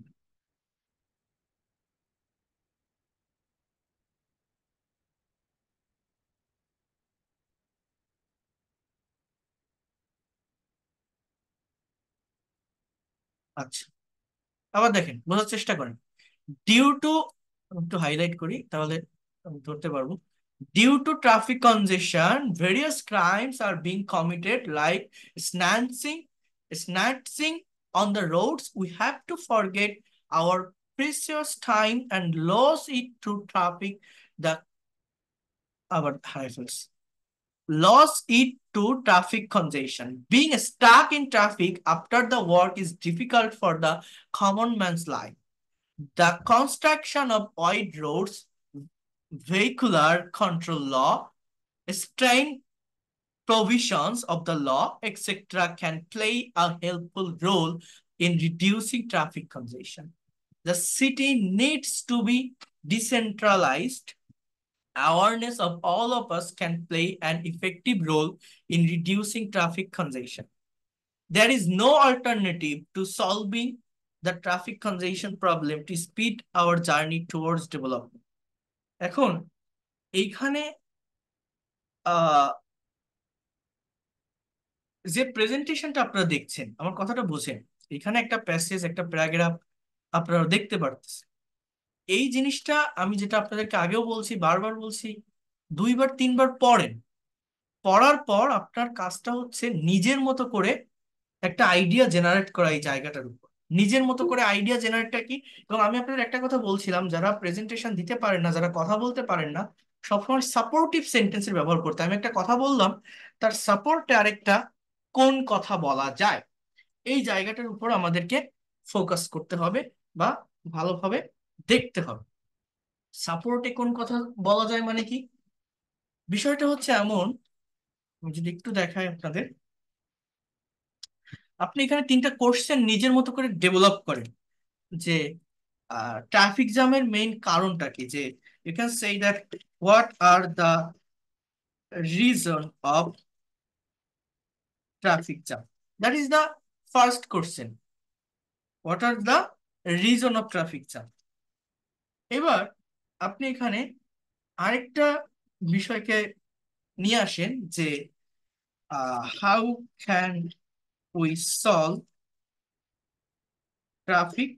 আচ্ছা, আবার দেখেন, বোঝার চেষ্টা করেন। ডিউ টু, একটু হাইলাইট করি তাহলে আমি ধরতে পারবো। Due to traffic congestion, various crimes are being committed like snatching, snatching on the roads. We have to forget our precious time and lose it to traffic, the আবার হারাই ফেলছি loss it to traffic congestion. Being stuck in traffic after the work is difficult for the common man's life. The construction of wide roads, vehicular control law, strain provisions of the law, etc., can play a helpful role in reducing traffic congestion. The city needs to be decentralized. Awareness of all of us can play an effective role in reducing traffic congestion. There is no alternative to solving the traffic congestion problem to speed our journey towards development. এখন এইখানে আহ যে প্রেজেন্টেশনটা আপনারা দেখছেন, আমার কথাটা বুঝেন, এখানে একটা প্যাসেজ, একটা প্যারাগ্রাফ আপনারা দেখতে পারতেছেন। এই জিনিসটা আমি যেটা আপনাদেরকে আগেও বলছি, বারবার বলছি, দুইবার তিনবার পড়েন। পড়ার পর আপনার কাজটা হচ্ছে নিজের মতো করে একটা আইডিয়া জেনারেট করা এই জায়গাটার উপর। নিজের মতো করে আইডিয়া জেনারেটটা কি, এবং আমি আপনাদের একটা কথা বলছিলাম, যারা প্রেজেন্টেশন দিতে পারেন না, যারা কথা বলতে পারেন না, সবসময় সাপোর্টিভ সেন্টেন্সের ব্যবহার করতে। আমি একটা কথা বললাম, তার সাপোর্টে আরেকটা কোন কথা বলা যায়, এই জায়গাটার উপর আমাদেরকে ফোকাস করতে হবে বা ভালোভাবে দেখতে হবে। সাপোর্টে কোন কথা বলা যায় মানে কি, বিষয়টা হচ্ছে এমন, আমি যদি একটু দেখাই আপনাদের, আপনি এখানে তিনটা কোশ্চেন নিজের মতো করে ডেভেলপ করেন যে ট্রাফিক জ্যামের মেইন কারণটা কি, যে you can say that what are the reason of traffic jam, that is the first question, what are the reason of traffic jam. এবার আপনি এখানে আরেকটা বিষয়কে নিয়ে আসেন যে how can we solve traffic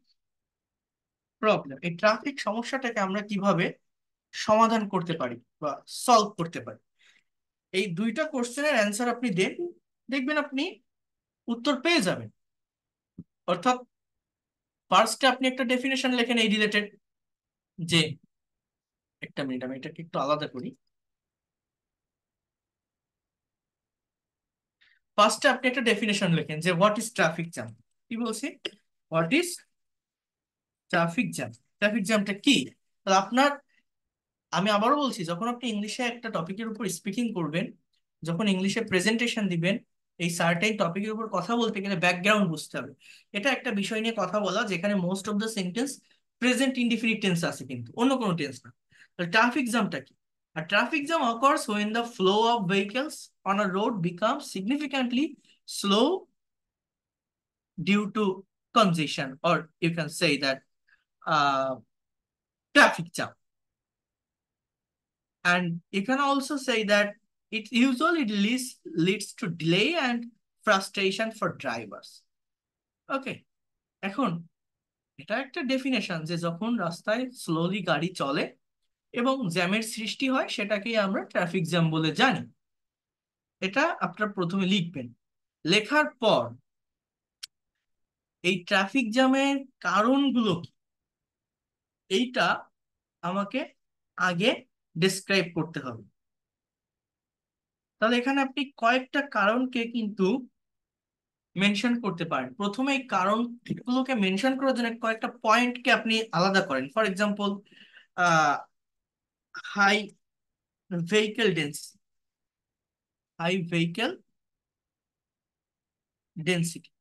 problem, এই ট্রাফিক সমস্যাটাকে আমরা কিভাবে সমাধান করতে পারি বা সলভ করতে পারি। এই দুইটা কোশ্চেনের অ্যান্সার আপনি দেন, দেখবেন আপনি উত্তর পেয়ে যাবেন। অর্থাৎ ফার্স্টে আপনি একটা ডেফিনেশন লেখেন এই রিলেটেড, যে একটা মিনিট আমি এটাকে একটু আলাদা করি। ফার্স্টে আপনি একটা ডেফিনেশন লেখেন যে হোয়াট ইজ ট্রাফিক জ্যাম। কি বলছি? What is traffic jam. Traffic জ্যামটা কি? তাহলে আপনার, আমি আবারও বলছি, যখন আপনি ইংলিশে একটা টপিকের উপর স্পিকিং করবেন, যখন ইংলিশে প্রেজেন্টেশন দিবেন, এই সার্টেন টপিকের উপর কথা বলতে গেলে ব্যাকগ্রাউন্ড বুঝতে হবে। এটা একটা বিষয় নিয়ে কথা বলা যেখানে most of the sentence present indefinite tense আছে, কিন্তু অন্য কোনো টেন্স না। ট্রাফিক জ্যামটা কি? আর traffic jam occurs when the flow of vehicles on a road becomes significantly slow due to congestion, or you can say that uh, traffic jam. And you can also say that it usually leads to delay and frustration for drivers. ওকে, এখন এটা একটা definition যে যখন রাস্তায় slowly গাড়ি চলে এবং জ্যামের সৃষ্টি হয়, সেটাকেই আমরা ট্রাফিক জ্যাম বলে জানি। এটা আপনারা প্রথমে লিখবেন। লেখার পর এই ট্রাফিক জ্যামের কারণগুলো কি, এইটা আমাকে আগে ডেসক্রাইব করতে হবে। তাহলে এখানে আপনি কয়েকটা কারণকে কিন্তু মেনশন করতে পারেন। প্রথমে এই কারণগুলোকে মেনশন করার জন্য কয়েকটা পয়েন্টকে আপনি আলাদা করেন। For example, high vehicle density, high vehicle density,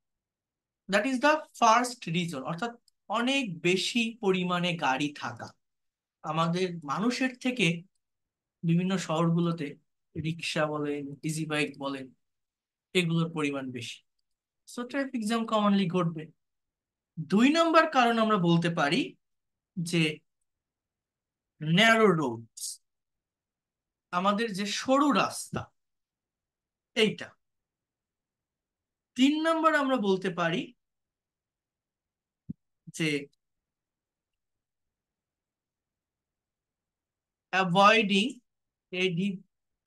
that is the first reason, অর্থাৎ অনেক বেশি পরিমাণে গাড়ি থাকা। আমাদের মানুষের থেকে বিভিন্ন শহরগুলোতে রিক্সা বলেন, ইজি বাইক বলেন, এগুলোর পরিমাণ বেশি, সো ট্রাফিক জ্যাম কমনলি ঘটবে। দুই নম্বর কারণ আমরা বলতে পারি যে ন্যারো রোডস, আমাদের যে সরু রাস্তা, এইটা। তিন নম্বর আমরা বলতে পারি যে অ্যাভয়েডিং এডি,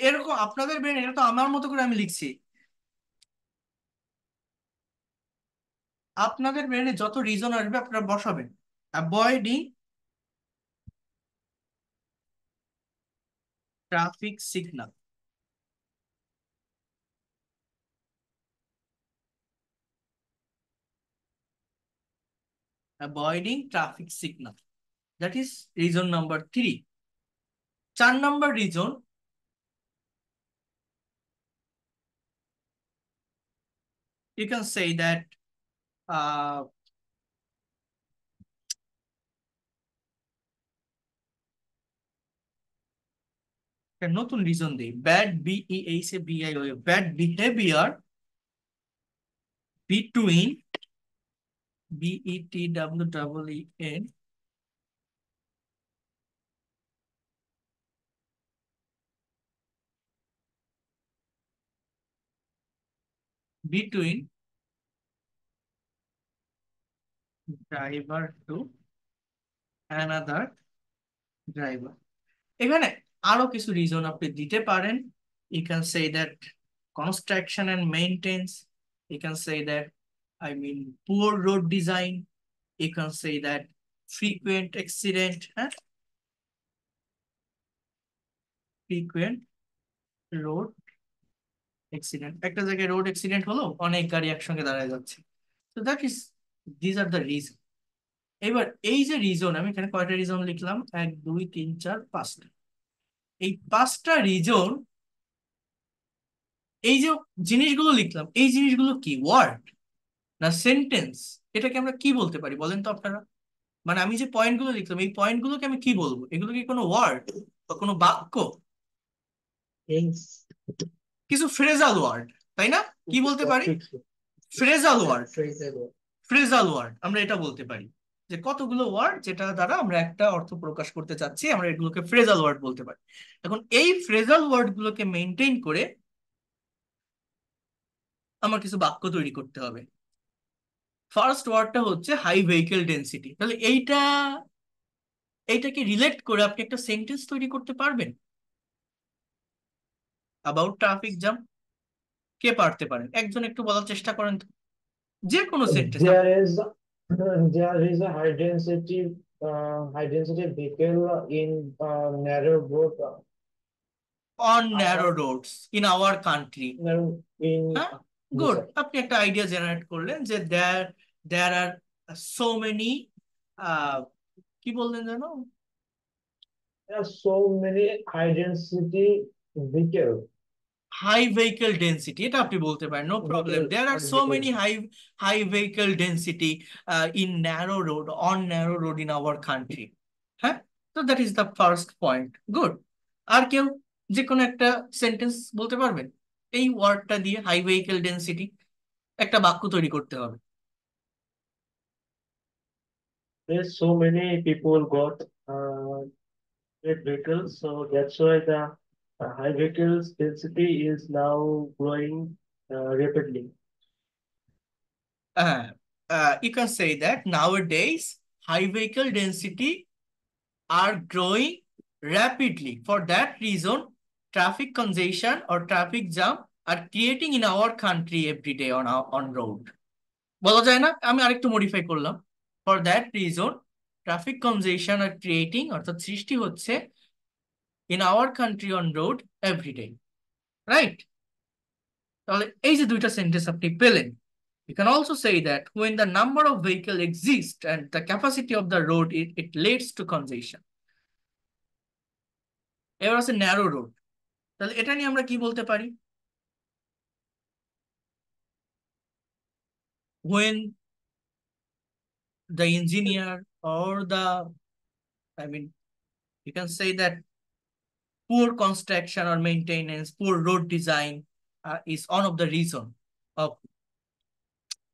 এরকম আপনাদের ব্রেন, এটা তো আমার মতো করে আমি লিখছি, আপনাদের ব্রেনে যত রিজন আসবে আপনারা বসাবেন, avoiding traffic signal, avoiding traffic signal, that is reason number 3। 4 number reason, you can say that uh, একটা নতুন রিজন দেই, bad BEHAVIR, bad behaviour between BETWEEN between driver to another driver। এখানে আরো কিছু রিজন আপনি দিতে পারেন। You can say that construction and maintenance, you can say that, I mean, poor road design, you can say that frequent accident, হ্যাঁ, frequent road accident, একটা জায়গায় road accident হলো, অনেক গাড়ি একসঙ্গে দাঁড়ায় যাচ্ছে। তো that is, these are the reason. এবার এই যে রিজন, আমি এখানে কয়টা রিজন লিখলাম, 1 2 3 4 5টা। এই 5টা রিজন, এই যে জিনিসগুলো লিখলাম, এই জিনিসগুলো কি ওয়ার্ড না সেন্টেন্স? এটাকে আমরা কি বলতে পারি বলেন তো আপনারা? মানে আমি যে পয়েন্টগুলো লিখলাম, এই পয়েন্টগুলোকে আমি কি বলবো? এগুলো কি কোনো ওয়ার্ড বা কোনো বাক্য? Yes. কিছু ফ্রেজাল ওয়ার্ড, তাই না? কি বলতে পারি? Phrasal word. ফ্রেজাল ওয়ার্ড আমরা এটা বলতে পারি, যে কতগুলো ওয়ার্ড যেটা দ্বারা আমরা একটা অর্থ প্রকাশ করতে চাচ্ছি, আমরা এগুলোকে ফ্রেজাল ওয়ার্ড বলতে পারি। এখন এই ফ্রেজাল ওয়ার্ড গুলোকে মেনটেন করে আমার কিছু বাক্য তৈরি করতে হবে। ফার্স্ট ওয়ার্ডটা হচ্ছে হাই ভেহিকেল ডেনসিটি। তাহলে এইটাকে রিলেট করে আপনি একটা সেন্টেন্স তৈরি করতে পারবেন অ্যাবাউট ট্রাফিক জ্যাম। কে পারতে পারেন? একজন একটু বলার চেষ্টা করেন তো, যে কোনো sentence. There is a high density vehicle in narrow road on narrow Rhodes in our country. in হ্যাঁ, yes, গুড। sir. আপনি একটা আইডিয়া জেনারেট করলেন যে দেয়ার দেয়ার আর সো মেনি, কি বললেন জানো? There are so many high density vehicle high vehicle density, এটা আপনি বলতে পারেন, no problem. There are so many high high vehicle density in narrow road, on narrow road in our country. হ্যাঁ, তো that is the first point. Good. আর কেউ যে কোনো একটা সেন্টেন্স বলতে পারবেন এই ওয়ার্ডটা দিয়ে, হাই ভেহিকেল ডেন্সিটি, একটা বাক্য তৈরি করতে হবে। There's so many people got great vehicles, so that's why the high vehicles density is now growing rapidly. You can say that nowadays high vehicle density are growing rapidly. For that reason, traffic congestion or traffic jam are creating in our country every day on road. বলা যায় না? আমি আরেকটু modify করলাম। For that reason, traffic congestion are creating, অর্থাৎ সৃষ্টি হচ্ছে, in our country on road every day. Right? তাহলে এই যে দুইটা সেন্টেন্স আপনি পেলেন, you can also say that when the number of vehicle exists and the capacity of the road, it leads to congestion. এবার আছে ন্যারো রোড। তাহলে এটা নিয়ে আমরা কি বলতে পারি? When the engineer or the, I mean, you can say that poor construction or maintenance, poor road design is one of the reason of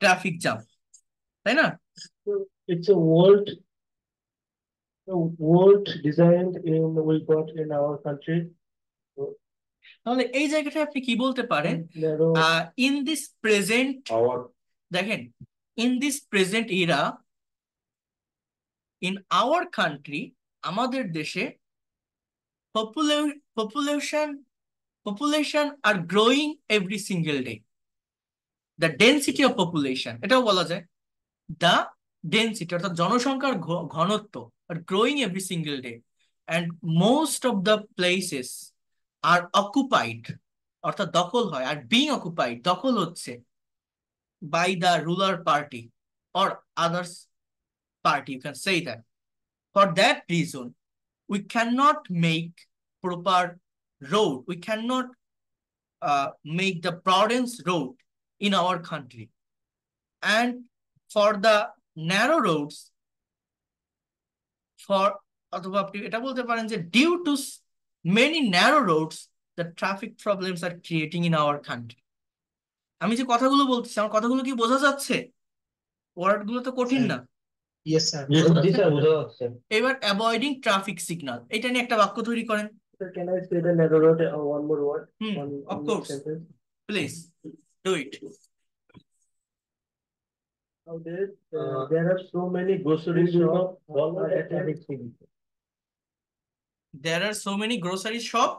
traffic jam, তাই না? It's a world designed in we got in our country. তাহলে এই জায়গাটা আপনি কি বলতে পারেন? Narrow in this present, our দেখেন, in this present era, in our country, আমাদের দেশে population population are growing every single day. The density of population, এটাও বলা যায়, দ্য ডেন্সিটি অর্থাৎ জনসংখ্যার ঘনত্ব are growing every single day, and most of the places are occupied অর্থাৎ দখল হয়, আর বিং অকুপাইড দখল হচ্ছে by the ruler party or others party, you can say that. For that reason, we cannot make proper road, we cannot make the Prudence road in our country. And for the narrow roads, for অথবা আপনি এটা বলতে পারেন যে due to many narrow roads, the traffic problems are creating in our country. আমি যে কথাগুলো বলতেছি আমার কথাগুলো কি বোঝা যাচ্ছে? ওয়ার্ড গুলো তো কঠিন না। Yes, sir. Yes, জি স্যার বোঝা যাচ্ছে। এবার অ্যাভয়েডিং ট্রাফিক সিগন্যাল, এটা নিয়ে একটা বাক্য তৈরি করেন। Sir, can I say the narrow road one more word? Hmm, of One more course, sentence? Please do it. Nowadays, there are so many grocery shops at traffic signal. There are so many grocery shop.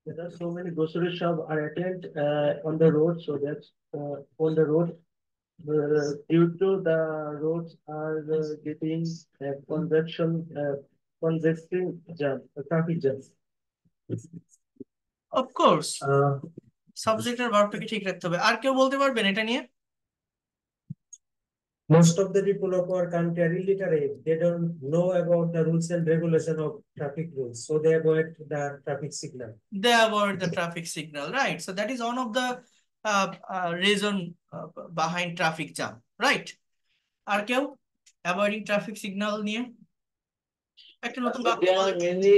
There are so many grocery shops are attend on the road, so that's on the road. Due to the roads are getting congestion jam, traffic jam. Of course, Uh, subject আর ভার্বটাকে ঠিক রাখতে হবে। আর কেউ বলতে পারবেন এটা নিয়ে? Most of the people of our country are illiterate. They don't know about the rules and regulation of traffic rules, so they avoid the traffic signal. They avoid the traffic signal, right? So that is one of the reason behind traffic jam, right? আর কেউ avoiding traffic signal নিয়ে একটা নতুন বাক্য There are বলেন। many,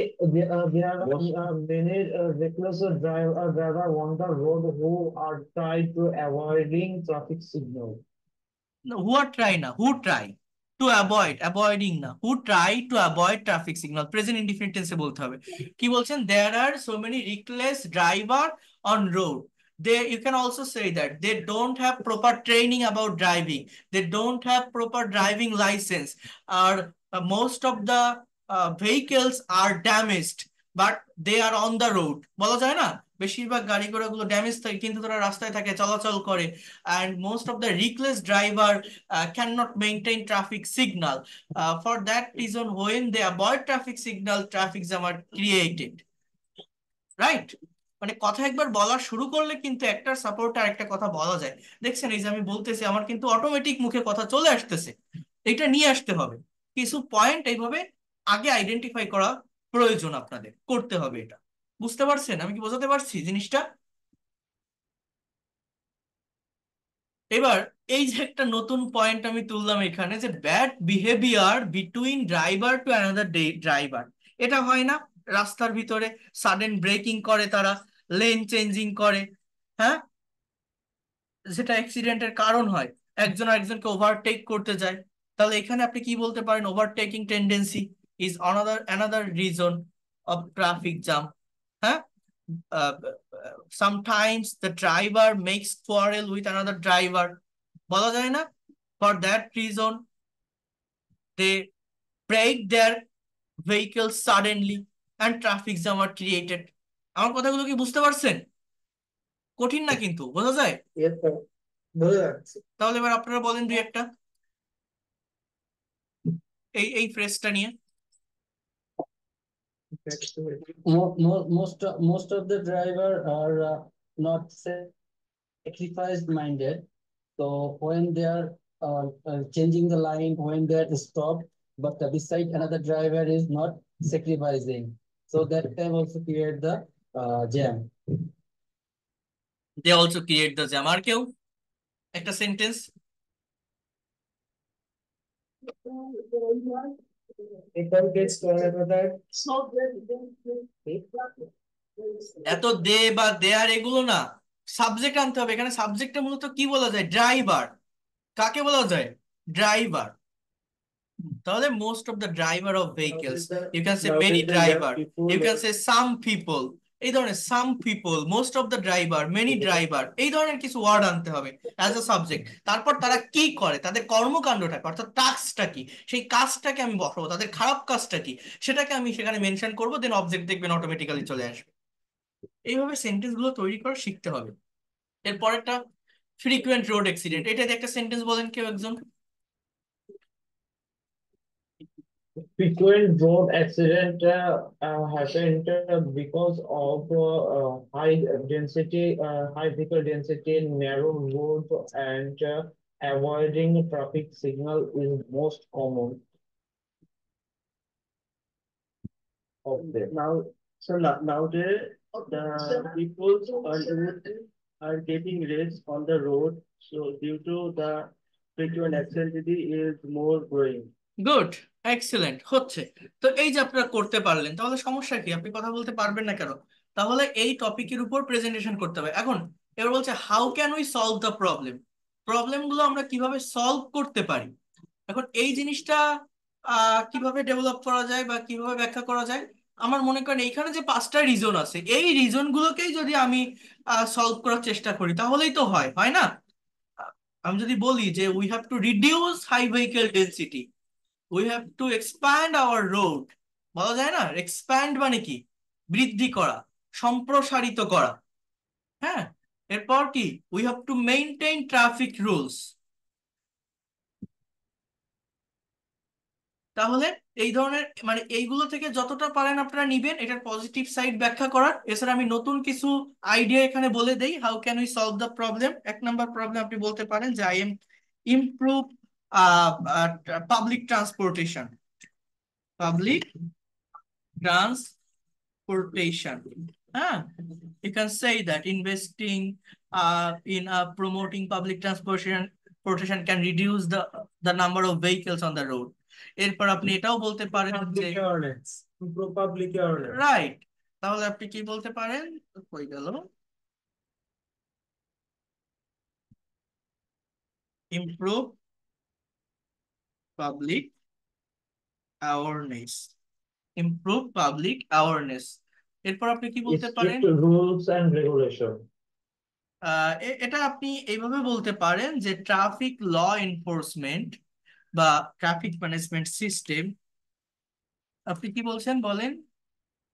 many reckless driver on the road who are trying to avoiding traffic signal. No, who are try না, who try to avoid, avoiding না, who try to avoid traffic signal, present indefinite tense এ বলতে হবে। কি বলছেন? There are so many reckless driver on road, they, you can also say that they don't have proper training about driving, they don't have proper driving license, or most of the vehicles are damaged but they are on the road, বলা যায় না? বেশিরভাগ গাড়ি ঘোড়াগুলো damage থাকে কিন্তু তারা রাস্তায় থাকে, চলাচল করে। And most of the reckless driver cannot maintain traffic signal. For that reason, when they avoid traffic signal, traffic jam are created. Right? মানে কথা একবার বলা শুরু করলে কিন্তু একটার সাপোর্টে আরেকটা কথা বলা যায়। দেখছেন, এই যে আমি বলতেছি আমার কিন্তু অটোমেটিক মুখে কথা চলে আসতেছে। এটা নিয়ে আসতে হবে, কিছু পয়েন্ট এইভাবে আগে আইডেন্টিফাই করা প্রয়োজন, আপনাদের করতে হবে এটা। বুঝতে পারছেন আমি কি বোঝাতে পারছি জিনিসটা? এবার এই যে একটা নতুন পয়েন্ট আমি তুললাম এখানে, যে bad behaviour between driver to another driver, এটা হয় না? রাস্তার ভিতরে সাডেন ব্রেকিং করে তারা, লেন চেঞ্জিং করে, হ্যাঁ, যেটা অ্যাক্সিডেন্টের কারণ হয়, একজন আরেকজনকে ওভারটেক করতে যায়। তাহলে এখানে আপনি কি বলতে পারেন? Overtaking tendency is another reason of traffic jam. হ্যাঁ, sometimes the driver makes quarrel with another driver, বলা যায় না? For that reason they break their vehicles suddenly and traffic jam are created. আমার কথাগুলো কি বুঝতে পারছেন? কঠিন না কিন্তু, বোঝা যায়। Yes, sir. বোঝা যাচ্ছে। তাহলে এবার আপনারা বলেন দুই একটা এই ফ্রেজটা নিয়ে। Most of the driver are not sacrifice minded. So when they are changing the line, when they are stopped, but beside another driver is not sacrificing. So that time also create the jam. They also create the jam। আর কেউ একটা sentence? People gets to another. এত দে বা দেয়ার এগুলো না, subject আনতে হবে এখানে। সাবজেক্টে মূলত কি বলা যায়? ড্রাইভার। কাকে বলা যায়? ড্রাইভার। তাহলে most of the driver of vehicles, you can say many driver, you can say some people, এই ধরনের some people, most of the driver, many driver, এই ধরনের কিছু ওয়ার্ড আনতে হবে অ্যাজ আ সাবজেক্ট। তারপর তারা কি করে, তাদের কর্মকাণ্ডটা অর্থাৎ টাস্কটা কি, সেই কাজটাকে আমি বসাবো, তাদের খারাপ কাজটা কি সেটাকে আমি সেখানে মেনশন করবো, দেন অবজেক্ট দেখবেন অটোমেটিক্যালি চলে আসবে। এইভাবে সেন্টেন্স গুলো তৈরি করা শিখতে হবে। এরপর একটা ফ্রিকুয়েন্ট রোড অ্যাক্সিডেন্ট, এটাতে একটা সেন্টেন্স বলেন কেউ একজন। frequent road accident happened because of high vehicle density, narrow road, and avoiding traffic signal is most common of them. Now, so nowadays the people are getting raised on the road, so due to the frequent accident is more growing. Good, excellent হচ্ছে। তো এই যে আপনারা করতে পারলেন, তাহলে সমস্যা কি? আপনি কথা বলতে পারবেন না কেন? তাহলে এই টপিকের উপর প্রেজেন্টেশন করতে হবে। এখন এবার বলছে how can we solve the problem, প্রবলেমগুলো আমরা কিভাবে সলভ করতে পারি। এখন এই জিনিসটা কিভাবে ডেভেলপ করা যায় বা কিভাবে ব্যাখ্যা করা যায়, আমার মনে করেন এইখানে যে 5টা রিজন আছে, এই রিজন গুলোকেই যদি আমি সলভ করার চেষ্টা করি তাহলেই তো হয়, হয় না? আমি যদি বলি যে we have to reduce high vehicle density, we have to expand our road, বলা যায় না? এক্সপ্যান্ড মানে কি? বৃদ্ধি করা, সম্প্রসারিত করা। হ্যাঁ, এরপর কি? We have to maintain traffic rules. তাহলে এই ধরনের মানে এইগুলো থেকে যতটা পারেন আপনারা নিবেন, এটার পজিটিভ সাইড ব্যাখ্যা করার। এছাড়া আমি নতুন কিছু আইডিয়া এখানে বলে দেই, how can we solve the problem. 1 number problem আপনি বলতে পারেন যে I am improve public transportation, public transportation. You can say that investing in promoting public transportation can reduce the number of vehicles on the road. এরপর আপনি এটাও বলতে পারেন যে Public awareness, improve public awareness. Right, তাহলে আপনি কি বলতে পারেন? কই গেল? Improve public awareness, improve public awareness. এরপর আপনি কি বলতে পারেন? Strict rules and regulation. এটা আপনি এইভাবে বলতে পারেন যে ট্রাফিক ল এনফোর্সমেন্ট বা ট্রাফিক ম্যানেজমেন্ট সিস্টেম। আপনি কি বলছেন বলেন?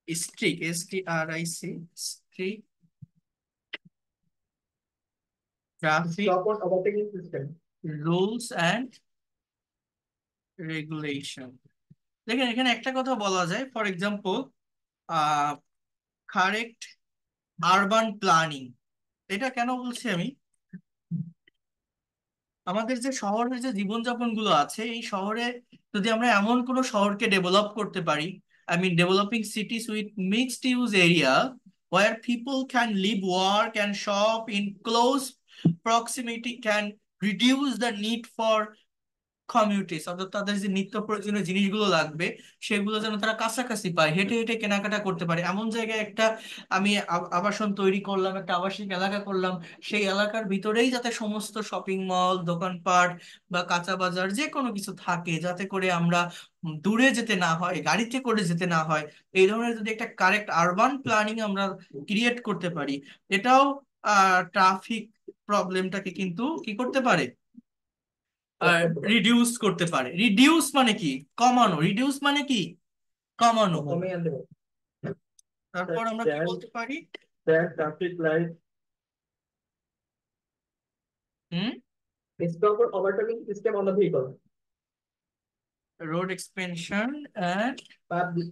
Strict, STRIC, strict traffic Operating system. Rules and regulation. দেখেন এখানে একটা কথা বলা যায়, for example correct urban planning. এটা কেন বলছি আমি? আমাদের যে শহরের যে জীবনযাপন গুলো আছে, এই শহরে যদি আমরা এমন কোনো শহরকে ডেভেলপ করতে পারি, I mean developing cities with mixed use area where people can live, work and shop in close proximity, can reduce the need for communities, অর্থাৎ তাদের যে নিত্য প্রয়োজনীয় জিনিসগুলো লাগবে সেগুলো যেন তারা কাছাকাছি পায়, হেঁটে হেঁটে কেনাকাটা করতে পারে। এমন জায়গায় একটা আমি আবাসন তৈরি করলাম, একটা আবাসিক এলাকা করলাম, সেই এলাকার ভিতরেই যাতে সমস্ত শপিং মল, দোকানপাট বা কাঁচা বাজার যে কোনো কিছু থাকে, যাতে করে আমরা দূরে যেতে না হয়, গাড়িতে করে যেতে না হয়। এই ধরনের যদি একটা কারেক্ট আরবান প্ল্যানিং আমরা ক্রিয়েট করতে পারি, এটাও ট্রাফিক প্রবলেমটাকে কিন্তু কি করতে পারে? রিডিউস করতে পারে। রিডিউস মানে কি? কমানো। রিডিউস মানে কি? কমানো। তারপর আমরা কি বলতে পারি? Traffic light. Hmm, Stop or overturning system on the vehicle. Road expansion and Public.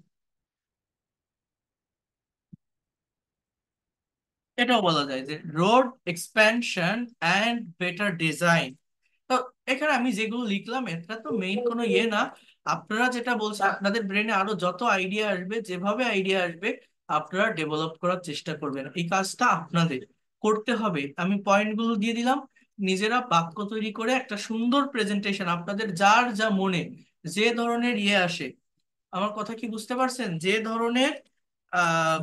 এটাও বলা যায় যে road expansion and better design. তো এখানে আমি যেগুলো লিখলাম এটা তো মেইন কোনো ইয়ে না। আপনারা যেটা বলছেন, আপনাদের ব্রেনে আরো যত আইডিয়া আসবে, যেভাবে আইডিয়া আসবে আপনারা ডেভেলপ করার চেষ্টা করবেন। এই কাজটা আপনাদের করতে হবে। আমি পয়েন্টগুলো দিয়ে দিলাম, নিজেরা বাক্য তৈরি করে একটা সুন্দর প্রেজেন্টেশন, আপনাদের যার যা মনে যে ধরনের ইয়ে আসে, আমার কথা কি বুঝতে পারছেন? যে ধরনের আহ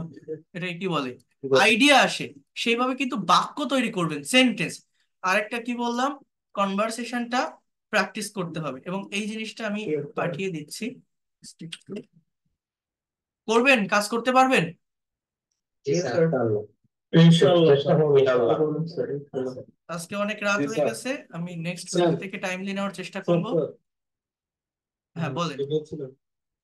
এটা কি বলে আইডিয়া আসে, সেইভাবে কিন্তু বাক্য তৈরি করবেন, সেন্টেন্স। আরেকটা কি বললাম? কনভারসেশনটা প্র্যাকটিস করতে হবে। এবং এই জিনিসটা আমি পাঠিয়ে দিচ্ছি, করবেন, কাজ করতে পারবেন। ইনশাআল্লাহ। আজকে অনেক রাত হয়ে গেছে, আমি নেক্সট উইক থেকে টাইমলি নেওয়ার চেষ্টা করব। হ্যাঁ বলেন।